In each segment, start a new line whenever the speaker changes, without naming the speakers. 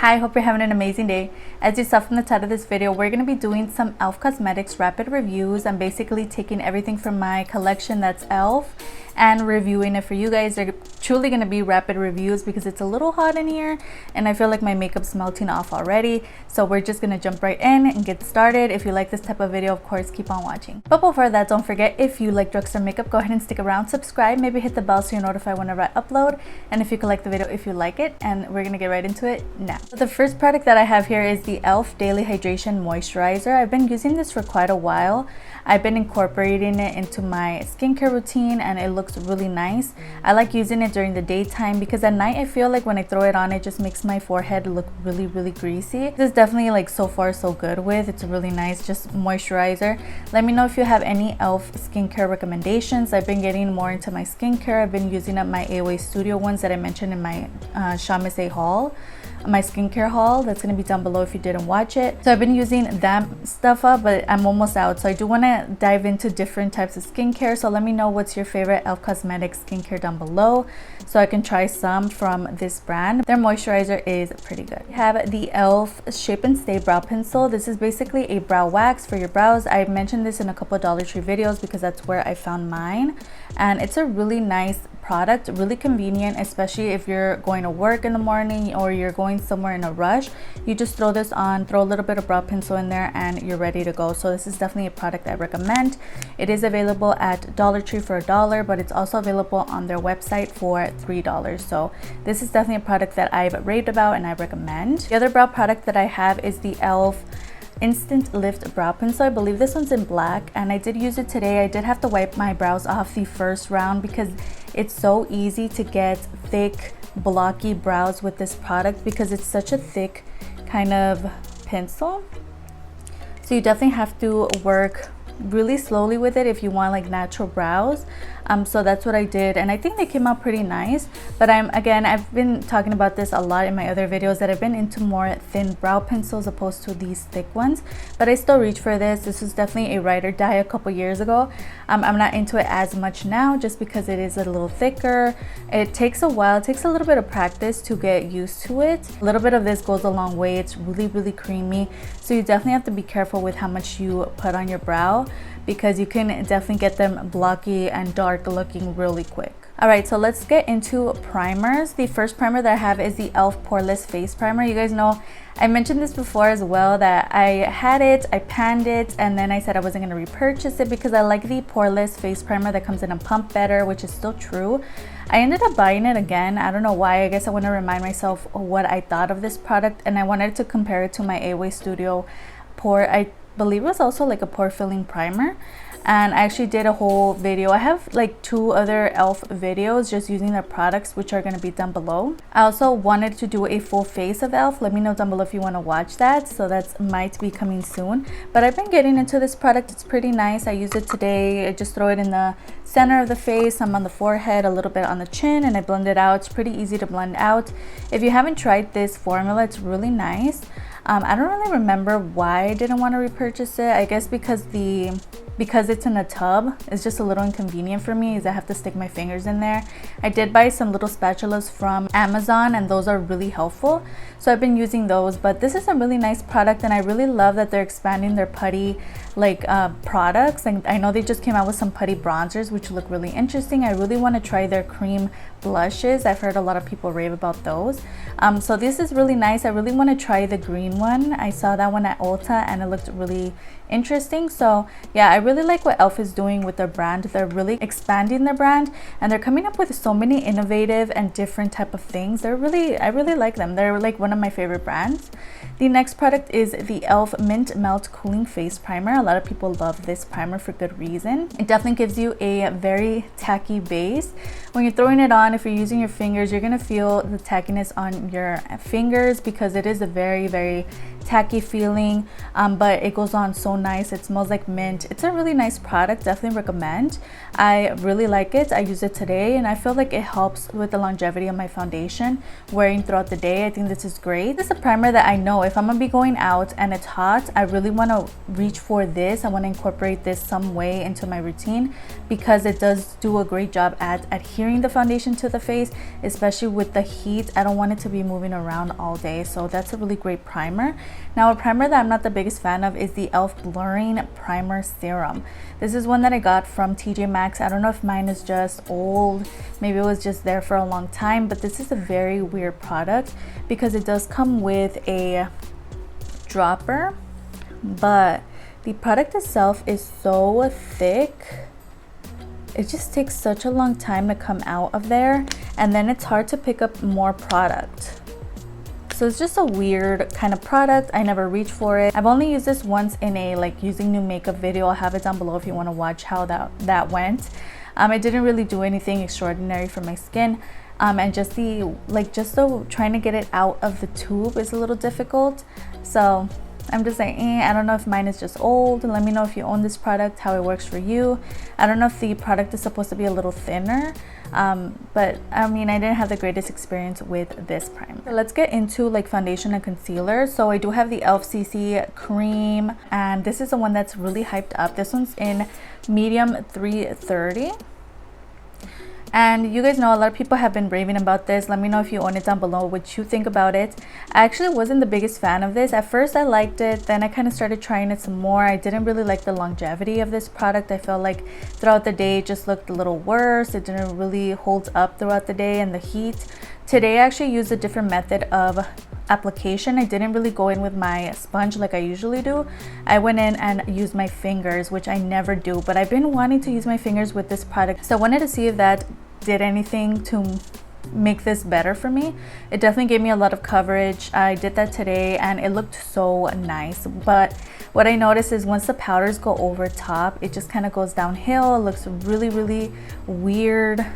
Hi, hope you're having an amazing day. As you saw from the title of this video, we're going to be doing some e.l.f. Cosmetics rapid reviews. I'm basically taking everything from my collection that's e.l.f. and reviewing it for you guys. They're truly going to be rapid reviews because it's a little hot in here and I feel like my makeup's melting off already. So we're just going to jump right in and get started. If you like this type of video, of course, keep on watching. But before that, don't forget, if you like drugstore makeup, go ahead and stick around, subscribe, maybe hit the bell so you're notified whenever I upload. And if you could like the video if you like it, and we're going to get right into it now. So the first product that I have here is the e.l.f. Daily Hydration Moisturizer. I've been using this for quite a while. I've been incorporating it into my skincare routine and it looks really nice. I like using it during the daytime because at night I feel like when I throw it on, it just makes my forehead look really greasy. This is definitely like so far so good with. It's a really nice just moisturizer. Let me know if you have any e.l.f. skincare recommendations. I've been getting more into my skincare. I've been using up my AOA Studio ones that I mentioned in my Shamise haul. My skincare haul that's going to be down below if you didn't watch it. So I've been using that stuff up, but I'm almost out, so I do want to dive into different types of skincare. So let me know what's your favorite e.l.f. Cosmetics skincare down below so I can try some from this brand. Their moisturizer is pretty good. We have the e.l.f. Shape and Stay Brow Pencil. This is basically a brow wax for your brows. I mentioned this in a couple of Dollar Tree videos because that's where I found mine, and it's a really nice product, really convenient, especially if you're going to work in the morning or you're going somewhere in a rush. You just throw this on, throw a little bit of brow pencil in there, and you're ready to go. So this is definitely a product I recommend. It is available at Dollar Tree for $1, but it's also available on their website for $3. So this is definitely a product that I've raved about and I recommend. The other brow product that I have is the e.l.f. Instant Lift Brow Pencil. I believe this one's in black and I did use it today. I did have to wipe my brows off the first round because it's so easy to get thick blocky brows with this product because it's such a thick kind of pencil. So you definitely have to work really slowly with it if you want like natural brows. So that's what I did, and I think they came out pretty nice. But I've been talking about this a lot in my other videos that I've been into more thin brow pencils opposed to these thick ones, but I still reach for this. This was definitely a ride or die a couple years ago. I'm not into it as much now just because it is a little thicker. It takes a while, it takes a little bit of practice to get used to it. A little bit of this goes a long way. It's really creamy, so you definitely have to be careful with how much you put on your brow because you can definitely get them blocky and dark looking really quick. Alright, so let's get into primers. The first primer that I have is the e.l.f. Poreless Face Primer. You guys know I mentioned this before as well, that I had it, I panned it, and then I said I wasn't going to repurchase it because I like the Poreless Face Primer that comes in a pump better, which is still true. I ended up buying it again. I don't know why. I guess I want to remind myself what I thought of this product, and I wanted to compare it to my AOA Studio I believe it was also like a pore filling primer, and I actually did a whole video. I have like 2 other e.l.f. videos just using their products, which are going to be down below. I also wanted to do a full face of e.l.f. Let me know down below if you want to watch that. So that might be coming soon, but I've been getting into this product. It's pretty nice. I use it today. I just throw it in the center of the face, some on the forehead, a little bit on the chin, and I blend it out. It's pretty easy to blend out. If you haven't tried this formula, it's really nice. I don't really remember why I didn't want to repurchase it. I guess because it's in a tub, it's just a little inconvenient for me, is I have to stick my fingers in there. I did buy some little spatulas from Amazon and those are really helpful, so I've been using those. But this is a really nice product and I really love that they're expanding their putty products. And I know they just came out with some putty bronzers which look really interesting. I really want to try their cream blushes. I've heard a lot of people rave about those. So this is really nice. I really want to try the green one. I saw that one at Ulta and it looked really interesting. So yeah, I really like what e.l.f. is doing with their brand. They're really expanding their brand and they're coming up with so many innovative and different type of things. I really like them. They're like one of my favorite brands. The next product is the e.l.f. Mint Melt Cooling Face Primer. A lot of people love this primer for good reason. It definitely gives you a very tacky base. When you're throwing it on, if you're using your fingers, you're gonna feel the tackiness on your fingers because it is a very tacky feeling, but it goes on so nice. It smells like mint. It's a really nice product, definitely recommend. I really like it. I use it today and I feel like it helps with the longevity of my foundation wearing throughout the day. I think this is great. This is a primer that I know if I'm gonna be going out and it's hot, I really want to reach for this. I want to incorporate this some way into my routine because it does do a great job at adhering the foundation to the face, especially with the heat. I don't want it to be moving around all day, so that's a really great primer. Now, a primer that I'm not the biggest fan of is the e.l.f. Blurring Primer Serum. This is one that I got from TJ Maxx. I don't know if mine is just old, maybe it was just there for a long time, but this is a very weird product because it does come with a dropper, but the product itself is so thick. It just takes such a long time to come out of there, and then it's hard to pick up more product. So it's just a weird kind of product. I never reached for it. I've only used this once in a like using new makeup video. I'll have it down below if you want to watch how that went. It didn't really do anything extraordinary for my skin. And just the trying to get it out of the tube is a little difficult. So I'm just like, I don't know if mine is just old. Let me know if you own this product, how it works for you. I don't know if the product is supposed to be a little thinner, but I mean, I didn't have the greatest experience with this primer. So let's get into like foundation and concealer. So I do have the e.l.f. CC cream, and this is the one that's really hyped up. This one's in medium 330. And you guys know a lot of people have been raving about this. Let me know if you own it down below, what you think about it. I actually wasn't the biggest fan of this. At first I liked it, then I kind of started trying it some more. I didn't really like the longevity of this product. I felt like throughout the day it just looked a little worse. It didn't really hold up throughout the day and the heat. Today I actually used a different method of application. I didn't really go in with my sponge like I usually do. I went in and used my fingers, which I never do, but I've been wanting to use my fingers with this product, so I wanted to see if that did anything to make this better for me. It definitely gave me a lot of coverage. I did that today and it looked so nice, but what I noticed is once the powders go over top, it just kind of goes downhill. It looks really weird.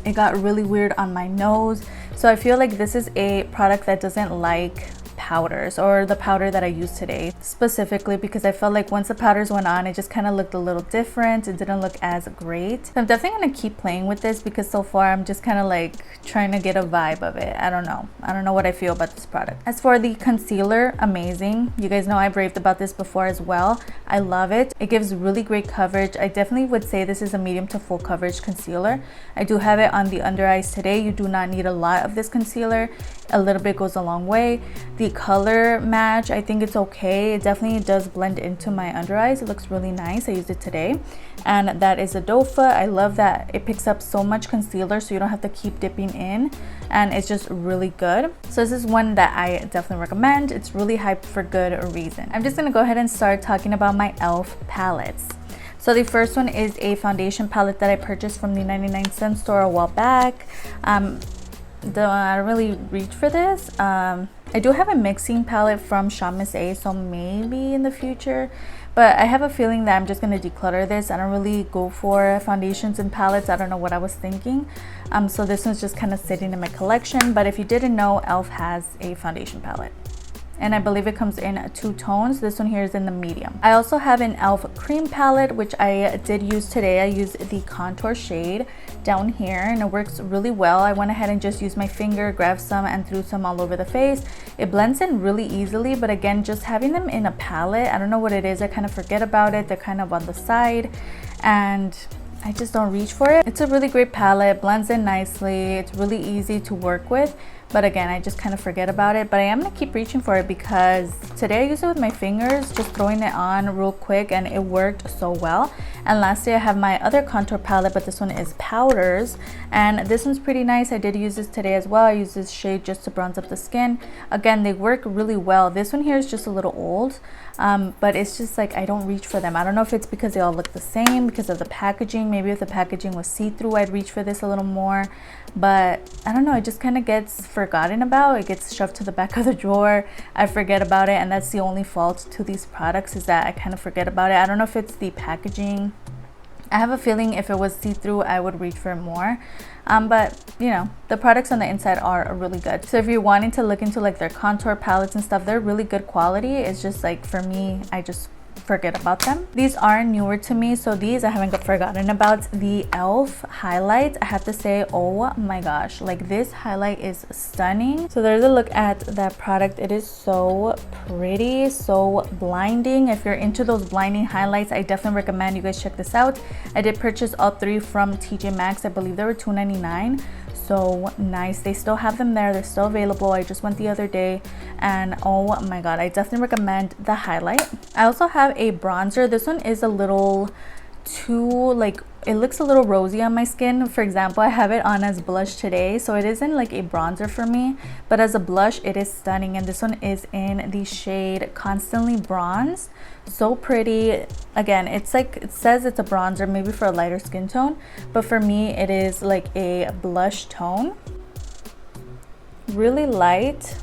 It got really weird on my nose. So I feel like this is a product that doesn't like powders, or the powder that I used today specifically, because I felt like once the powders went on, it just kind of looked a little different. It didn't look as great. So I'm definitely going to keep playing with this because so far I'm just kind of like trying to get a vibe of it. I don't know what I feel about this product. As for the concealer, amazing. You guys know I've raved about this before as well. I love it. It gives really great coverage. I definitely would say this is a medium to full coverage concealer. I do have it on the under eyes today. You do not need a lot of this concealer. A little bit goes a long way. The color match, I think it's okay. It definitely does blend into my under eyes. It looks really nice. I used it today, and that is a dofa. I love that it picks up so much concealer so you don't have to keep dipping in, and it's just really good. So this is one that I definitely recommend. It's really hyped for good reason. I'm just gonna go ahead and start talking about my e.l.f. palettes. So the first one is a foundation palette that I purchased from the 99-cent store a while back. I don't really reach for this. I do have a mixing palette from Miss A, so maybe in the future, but I have a feeling that I'm just going to declutter this. I don't really go for foundations and palettes. I don't know what I was thinking. So this one's just kind of sitting in my collection. But if you didn't know, e.l.f. has a foundation palette, and I believe it comes in 2 tones. This one here is in the medium. I also have an e.l.f. cream palette, which I did use today. I used the contour shade down here, and it works really well. I went ahead and just used my finger, grabbed some and threw some all over the face. It blends in really easily, but again, just having them in a palette, I don't know what it is. I kind of forget about it. They're kind of on the side, and I just don't reach for it. It's a really great palette, blends in nicely. It's really easy to work with. But again, I just kind of forget about it. But I am gonna keep reaching for it because today I used it with my fingers, just throwing it on real quick, and it worked so well. And lastly, I have my other contour palette, but this one is powders, and this one's pretty nice. I did use this today as well. I used this shade just to bronze up the skin. Again, they work really well. This one here is just a little old, but it's just like I don't reach for them. I don't know if it's because they all look the same because of the packaging. Maybe if the packaging was see-through, I'd reach for this a little more, but I don't know, it just kind of gets forgotten about. It gets shoved to the back of the drawer. I forget about it, and that's the only fault to these products, is that I kind of forget about it. I don't know if it's the packaging I have a feeling if it was see-through, I would reach for more. But you know, the products on the inside are really good. So if you're wanting to look into like their contour palettes and stuff, they're really good quality. It's just like, for me, I just forget about them. These are newer to me, so these I haven't forgotten about. The e.l.f. highlight, I have to say, oh my gosh, like this highlight is stunning. So there's a look at that product. It is so pretty, so blinding. If you're into those blinding highlights, I definitely recommend you guys check this out. I did purchase all three from TJ Maxx. I believe they were $2.99. So nice. They still have them there. They're still available. I just went the other day and oh my god, I definitely recommend the highlight. I also have a bronzer. This one is a little too, like, it looks a little rosy on my skin. For example, I have it on as blush today, so it isn't like a bronzer for me, but as a blush it is stunning. And this one is in the shade Constantly Bronze. So pretty. Again, it's like, it says it's a bronzer, maybe for a lighter skin tone, but for me it is like a blush tone. Really light.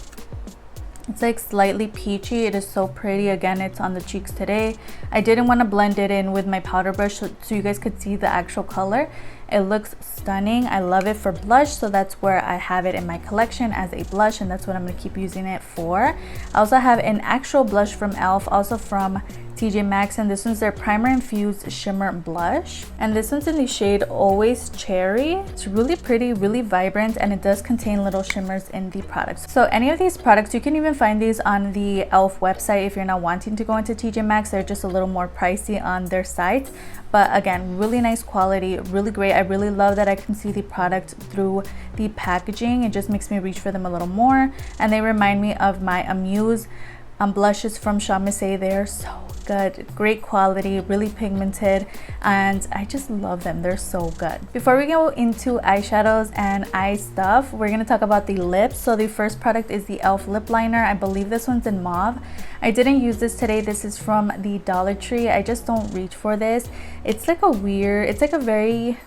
It's like slightly peachy. It is so pretty. Again, it's on the cheeks today. I didn't want to blend it in with my powder brush so you guys could see the actual color. It looks stunning. I love it for blush, so that's where I have it in my collection as a blush, and that's what I'm going to keep using it for. I also have an actual blush from e.l.f., also from TJ Maxx, and this one's their primer infused shimmer blush, and this one's in the shade Always Cherry. It's really pretty, really vibrant, and it does contain little shimmers in the products. So any of these products, you can even find these on the e.l.f. website if you're not wanting to go into TJ Maxx. They're just a little more pricey on their site, but again, really nice quality, really great. I really love that I can see the product through the packaging. It just makes me reach for them a little more, and they remind me of my Amuse blushes from Chamissé. They're so good, great quality, really pigmented, and I just love them. They're so good. Before we go into eyeshadows and eye stuff, we're going to talk about the lips. So the first product is the e.l.f. lip liner. I believe this one's in mauve. I didn't use this today. This is from the Dollar Tree. I just don't reach for this. It's like a weird, it's like a very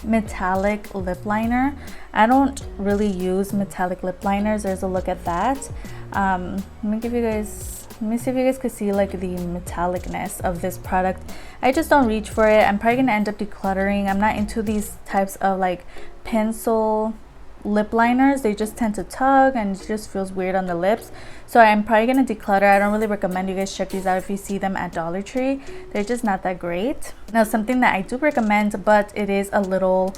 metallic lip liner. I don't really use metallic lip liners. There's a look at that. Let me see if you guys could see like the metallicness of this product. I just don't reach for it. I'm probably gonna end up decluttering. I'm not into these types of like pencil lip liners. They just tend to tug and it just feels weird on the lips, so I'm probably gonna declutter. I don't really recommend you guys check these out if you see them at Dollar Tree. They're just not that great. Now, something that I do recommend, but it is a little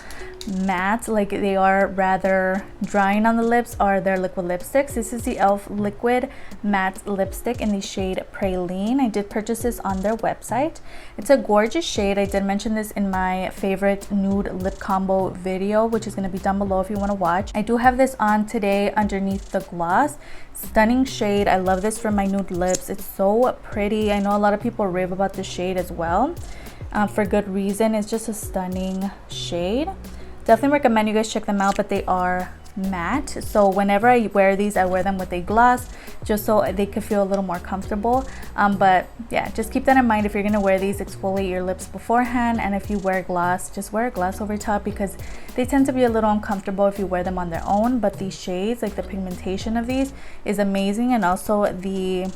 matte, like they are rather drying on the lips, are their liquid lipsticks. This is the e.l.f. liquid matte lipstick in the shade Praline. I did purchase this on their website. It's a gorgeous shade. I did mention this in my favorite nude lip combo video, which is going to be down below if you want to watch. I do have this on today underneath the gloss. Stunning shade. I love this for my nude lips. It's so pretty. I know a lot of people rave about this shade as well, for good reason. It's just a stunning shade. Definitely recommend you guys check them out, but they are matte, so whenever I wear these, I wear them with a gloss just so they could feel a little more comfortable. But yeah, just keep that in mind. If you're gonna wear these, exfoliate your lips beforehand, and if you wear gloss, just wear a gloss over top, because they tend to be a little uncomfortable if you wear them on their own. But these shades, like the pigmentation of these is amazing, and also the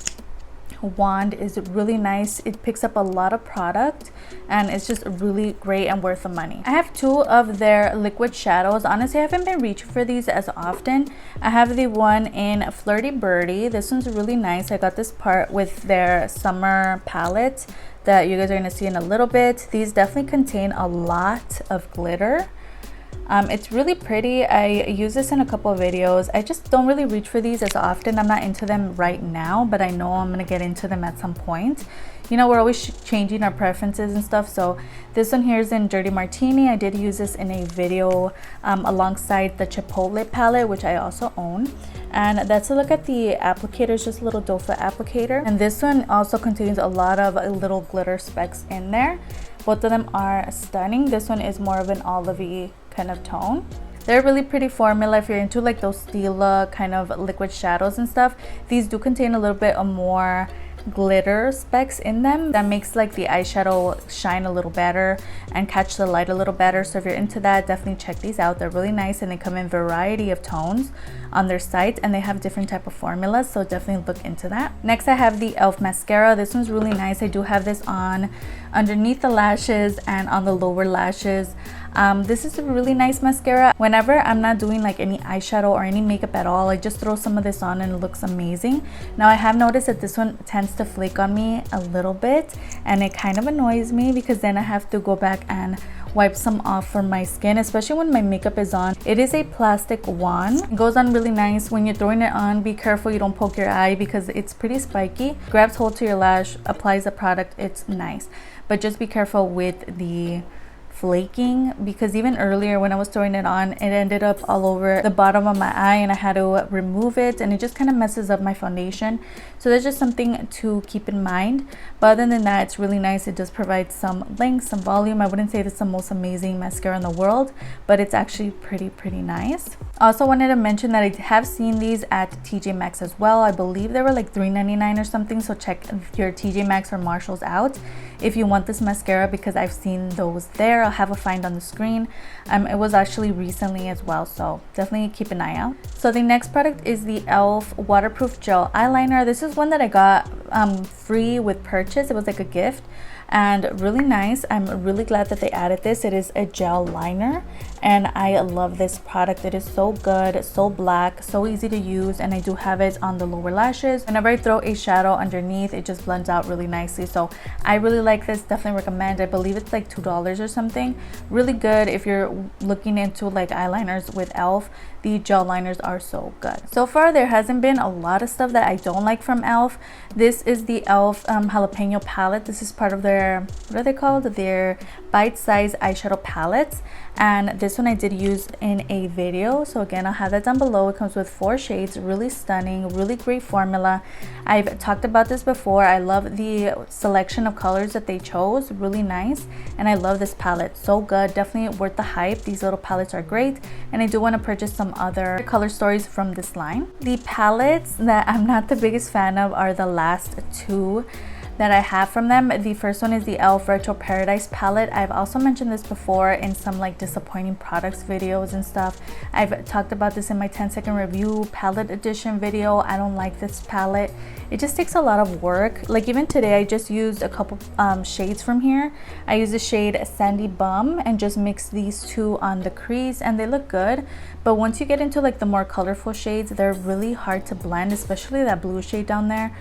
wand is really nice. It picks up a lot of product and it's just really great and worth the money. I have two of their liquid shadows. Honestly, I haven't been reaching for these as often. I have the one in Flirty Birdie. This one's really nice. I got this part with their summer palette that you guys are going to see in a little bit. These definitely contain a lot of glitter. It's really pretty. I use this in a couple of videos. I just don't really reach for these as often. I'm not into them right now, but I know I'm gonna get into them at some point. You know, we're always changing our preferences and stuff. So this one here is in Dirty Martini. I did use this in a video alongside the Chipotle palette, which I also own. And that's a look at the applicator. It's just a little doe foot applicator. And this one also contains a lot of little glitter specks in there. Both of them are stunning. This one is more of an olivey kind of tone. They're a really pretty formula if you're into like those Stila kind of liquid shadows and stuff. These do contain a little bit of more glitter specks in them that makes like the eyeshadow shine a little better and catch the light a little better. So if you're into that, definitely check these out. They're really nice and they come in a variety of tones on their site, and they have different type of formulas, so definitely look into that. Next I have the e.l.f. mascara. This one's really nice. I do have this on underneath the lashes and on the lower lashes. This is a really nice mascara. Whenever I'm not doing like any eyeshadow or any makeup at all, I just throw some of this on and it looks amazing. Now I have noticed that this one tends to flake on me a little bit, and it kind of annoys me because then I have to go back and wipe some off for my skin, especially when my makeup is on. It is a plastic wand. It goes on really nice. When you're throwing it on, be careful you don't poke your eye because it's pretty spiky. Grabs hold to your lash, applies the product, it's nice. But just be careful with the flaking, because even earlier when I was throwing it on, it ended up all over the bottom of my eye and I had to remove it, and it just kind of messes up my foundation. So that's just something to keep in mind. But other than that, it's really nice. It does provide some length, some volume. I wouldn't say it's the most amazing mascara in the world, but it's actually pretty nice. Also wanted to mention that I have seen these at TJ Maxx as well. I believe they were like $3.99 or something, so check your TJ Maxx or Marshalls out if you want this mascara, because I've seen those there. I'll have a find on the screen. It was actually recently as well, so definitely keep an eye out. So the next product is the e.l.f. Waterproof Gel Eyeliner. This is one that I got free with purchase. It was like a gift and really nice. I'm really glad that they added this. It is a gel liner and I love this product. It is so good, so black, so easy to use, and I do have it on the lower lashes. Whenever I throw a shadow underneath, it just blends out really nicely. So I really like this, definitely recommend. I believe it's like $2 or something. Really good if you're looking into like eyeliners with e.l.f. The gel liners are so good. So far there hasn't been a lot of stuff that I don't like from e.l.f. This is the e.l.f. Jalapeno Palette. This is part of their, what are they called? Their bite-sized eyeshadow palettes, and this one I did use in a video, so again I'll have that down below. It comes with 4 shades, really stunning, really great formula. I've talked about this before. I love the selection of colors that they chose, really nice, and I love this palette, so good, definitely worth the hype. These little palettes are great, and I do want to purchase some other color stories from this line. The palettes that I'm not the biggest fan of are the last 2 that I have from them. The first one is the e.l.f. Retro Paradise palette. I've also mentioned this before in some like disappointing products videos and stuff. I've talked about this in my 10-second review palette edition video. I don't like this palette. It just takes a lot of work. Like even today I just used a couple shades from here. I used the shade Sandy Bum and just mixed these 2 on the crease, and they look good. But once you get into like the more colorful shades, they're really hard to blend, especially that blue shade down there.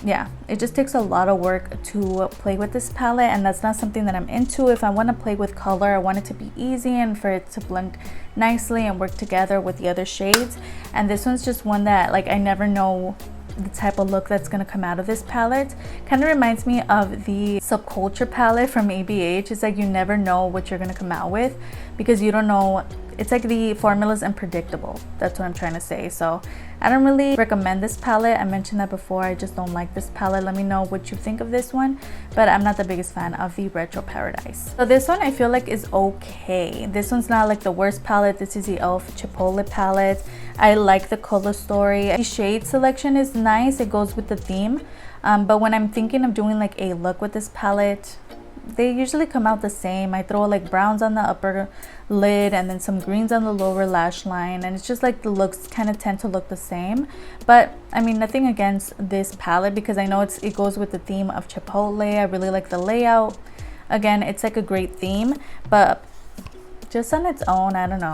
Yeah, it just takes a lot of work to play with this palette, and that's not something that I'm into. If I want to play with color, I want it to be easy and for it to blend nicely and work together with the other shades. And this one's just one that like I never know the type of look that's going to come out of this palette. Kind of reminds me of the Subculture palette from ABH. It's like you never know what you're going to come out with because you don't know. It's like the formula is unpredictable. That's what I'm trying to say. So I don't really recommend this palette. I mentioned that before. I just don't like this palette. Let me know what you think of this one. But I'm not the biggest fan of the Retro Paradise. So this one I feel like is okay. This one's not like the worst palette. This is the e.l.f. Chipotle Palette. I like the color story. The shade selection is nice. It goes with the theme. But when I'm thinking of doing like a look with this palette, they usually come out the same. I throw like browns on the upper lid and then some greens on the lower lash line, and it's just like the looks kind of tend to look the same. But I mean, nothing against this palette because I know it goes with the theme of Chipotle. I really like the layout. Again, it's like a great theme, but just on its own, I don't know,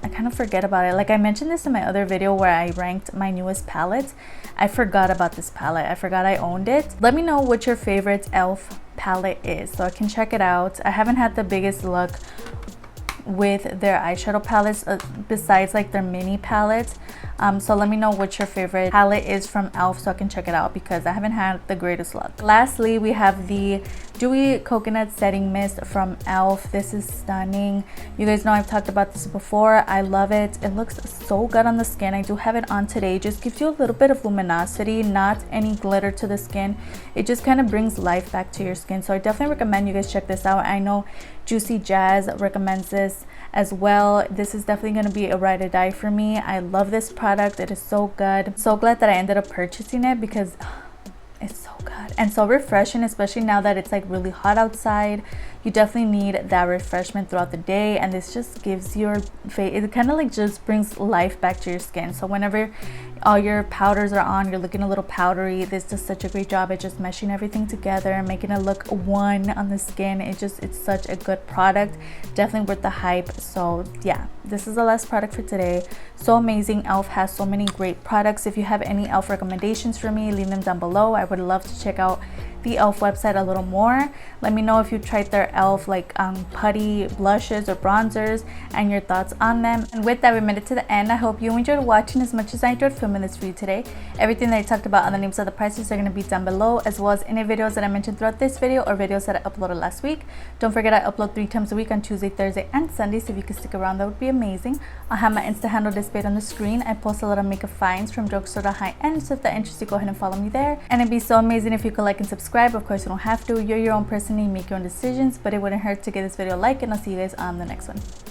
I kind of forget about it. Like I mentioned this in my other video where I ranked my newest palettes. I forgot about this palette. I forgot I owned it. Let me know what your favorite e.l.f. palette is so I can check it out. I haven't had the biggest luck with their eyeshadow palettes besides like their mini palettes. So let me know what your favorite palette is from e.l.f. so I can check it out because I haven't had the greatest luck. Lastly, we have the Dewy Coconut Setting Mist from e.l.f. This is stunning. You guys know I've talked about this before. I love it. It looks so good on the skin. I do have it on today. It just gives you a little bit of luminosity, not any glitter to the skin. It just kind of brings life back to your skin. So I definitely recommend you guys check this out. I know Juicy Jazz recommends this as well. This is definitely going to be a ride or die for me. I love this product. It is so good. I'm so glad that I ended up purchasing it because It's so good and so refreshing, especially now that it's like really hot outside. You definitely need that refreshment throughout the day, and this just gives your face, it kind of like just brings life back to your skin. So whenever all your powders are on, you're looking a little powdery, this does such a great job at just meshing everything together and making it look one on the skin. It's such a good product, definitely worth the hype. So yeah, this is the last product for today. So amazing. Elf has so many great products. If you have any Elf recommendations for me, leave them down below. I would love to check out the Elf website a little more. Let me know if you tried their Elf like putty blushes or bronzers and your thoughts on them. And with that, we made it to the end. I hope you enjoyed watching as much as I enjoyed filming this for you today. Everything that I talked about and the names of the prices are going to be down below, as well as any videos that I mentioned throughout this video or videos that I uploaded last week. Don't forget I upload 3 times a week on Tuesday, Thursday, and Sunday, so if you could stick around, that would be amazing. I'll have my Insta handle displayed on the screen. I post a lot of makeup finds from drugstore to high end, so if that interests you, go ahead and follow me there. And it'd be so amazing if you could like and subscribe. Of course, you don't have to. You're your own person and you make your own decisions, but it wouldn't hurt to give this video a like, and I'll see you guys on the next one.